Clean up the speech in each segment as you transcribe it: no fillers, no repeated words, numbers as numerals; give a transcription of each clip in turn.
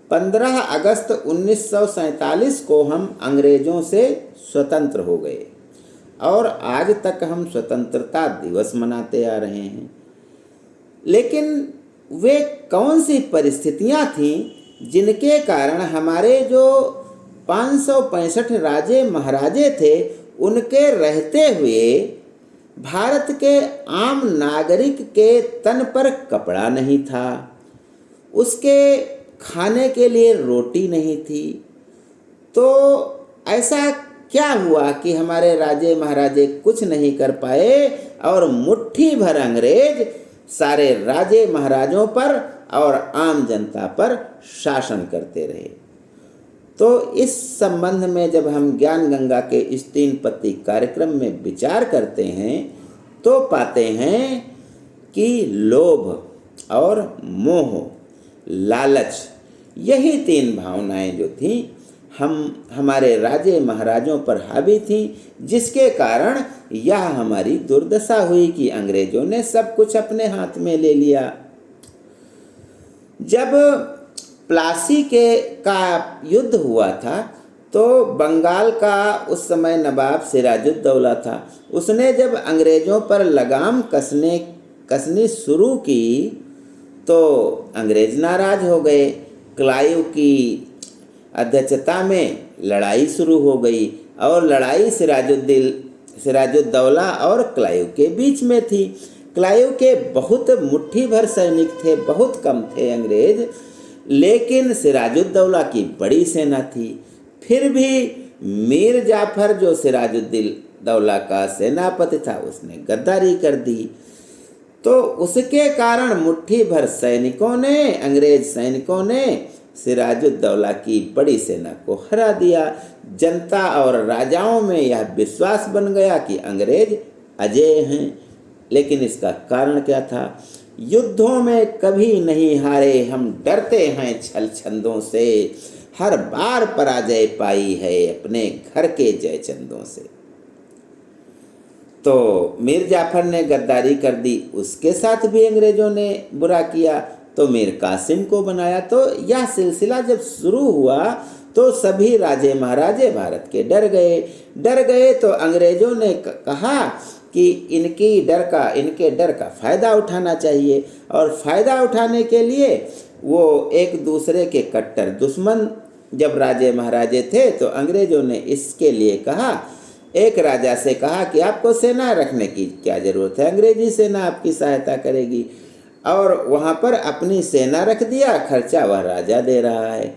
15 अगस्त 1947 को हम अंग्रेज़ों से स्वतंत्र हो गए और आज तक हम स्वतंत्रता दिवस मनाते आ रहे हैं। लेकिन वे कौन सी परिस्थितियां थीं जिनके कारण हमारे जो 565 राजे महाराजे थे, उनके रहते हुए भारत के आम नागरिक के तन पर कपड़ा नहीं था, उसके खाने के लिए रोटी नहीं थी। तो ऐसा क्या हुआ कि हमारे राजे महाराजे कुछ नहीं कर पाए और मुट्ठी भर अंग्रेज सारे राजे महाराजों पर और आम जनता पर शासन करते रहे। तो इस संबंध में जब हम ज्ञान गंगा के इस 3 पत्ती कार्यक्रम में विचार करते हैं तो पाते हैं कि लोभ और मोह, लालच, यही 3 भावनाएं जो थीं हमारे राजे महाराजों पर हावी थी, जिसके कारण यह हमारी दुर्दशा हुई कि अंग्रेजों ने सब कुछ अपने हाथ में ले लिया। जब प्लासी का युद्ध हुआ था तो बंगाल का उस समय नवाब सिराजुद्दौला था। उसने जब अंग्रेजों पर लगाम कसनी शुरू की तो अंग्रेज नाराज हो गए। क्लाइव की अध्यक्षता में लड़ाई शुरू हो गई और लड़ाई सिराजुद्दौला और क्लाइव के बीच में थी। क्लाइव के बहुत मुट्ठी भर सैनिक थे, बहुत कम थे अंग्रेज, लेकिन सिराजुद्दौला की बड़ी सेना थी। फिर भी मीर जाफर जो सिराजुद्दौला का सेनापति था, उसने गद्दारी कर दी। तो उसके कारण मुट्ठी भर सैनिकों ने, अंग्रेज सैनिकों ने सिराजुद्दौला की बड़ी सेना को हरा दिया। जनता और राजाओं में यह विश्वास बन गया कि अंग्रेज अजेय हैं। लेकिन इसका कारण क्या था? युद्धों में कभी नहीं हारे हम, डरते हैं छल छंदों से, हर बार पराजय पाई है अपने घर के जयचंदों से। तो मीर जाफर ने गद्दारी कर दी, उसके साथ भी अंग्रेजों ने बुरा किया, तो मीर कासिम को बनाया। तो यह सिलसिला जब शुरू हुआ तो सभी राजे महाराजे भारत के डर गए। तो अंग्रेजों ने कहा कि इनके डर का फ़ायदा उठाना चाहिए, और फ़ायदा उठाने के लिए वो एक दूसरे के कट्टर दुश्मन जब राजे महाराजे थे तो अंग्रेजों ने इसके लिए कहा, एक राजा से कहा कि आपको सेना रखने की क्या ज़रूरत है, अंग्रेजी सेना आपकी सहायता करेगी। और वहाँ पर अपनी सेना रख दिया, खर्चा वह राजा दे रहा है।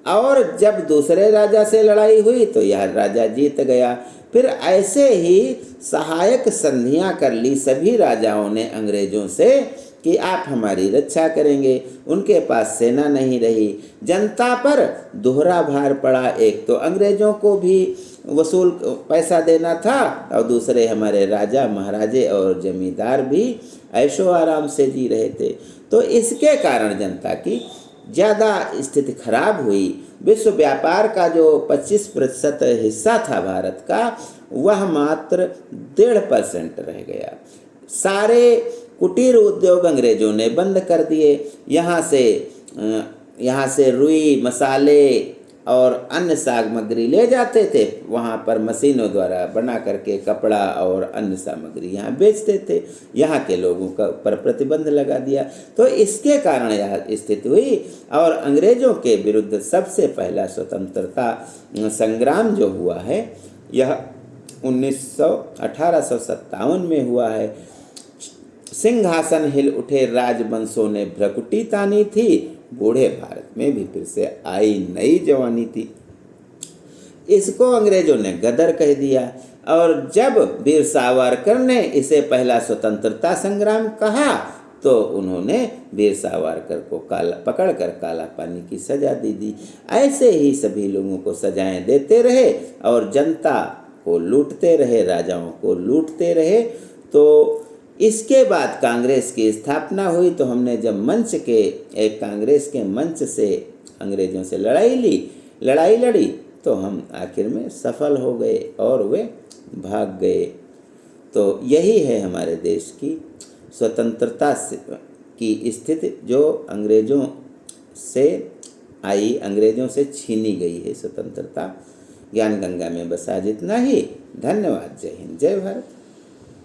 और जब दूसरे राजा से लड़ाई हुई तो यह राजा जीत गया। फिर ऐसे ही सहायक संधियां कर ली सभी राजाओं ने अंग्रेजों से कि आप हमारी रक्षा करेंगे। उनके पास सेना नहीं रही, जनता पर दोहरा भार पड़ा। एक तो अंग्रेजों को भी वसूल पैसा देना था और दूसरे हमारे राजा महाराजे और जमींदार भी ऐशो आराम से जी रहे थे। तो इसके कारण जनता की ज़्यादा स्थिति खराब हुई। विश्व व्यापार का जो 25% हिस्सा था भारत का, वह मात्र 1.5% रह गया। सारे कुटीर उद्योग अंग्रेजों ने बंद कर दिए। यहाँ से रुई, मसाले और अन्य सामग्री ले जाते थे, वहाँ पर मशीनों द्वारा बना करके कपड़ा और अन्य सामग्री यहाँ बेचते थे। यहाँ के लोगों का पर प्रतिबंध लगा दिया। तो इसके कारण यह स्थिति हुई। और अंग्रेजों के विरुद्ध सबसे पहला स्वतंत्रता संग्राम जो हुआ है, यह 1857 में हुआ है। सिंहासन हिल उठे राजवंशों ने भ्रकुटी तानी थी, बूढ़े भारत में भी फिर से आई नई जवानी थी। इसको अंग्रेजों ने गदर कह दिया। और जब वीर सावरकर ने इसे पहला स्वतंत्रता संग्राम कहा तो उन्होंने वीर सावरकर को पकड़कर काला पानी की सजा दे दी। ऐसे ही सभी लोगों को सजाएं देते रहे और जनता को लूटते रहे, राजाओं को लूटते रहे। तो इसके बाद कांग्रेस की स्थापना हुई। तो हमने जब कांग्रेस के मंच से अंग्रेजों से लड़ाई लड़ी तो हम आखिर में सफल हो गए और वे भाग गए। तो यही है हमारे देश की स्वतंत्रता की स्थिति, जो अंग्रेजों से आई, अंग्रेजों से छीनी गई है स्वतंत्रता। ज्ञान गंगा में बस आज इतना ही। धन्यवाद। जय हिंद, जय भारत।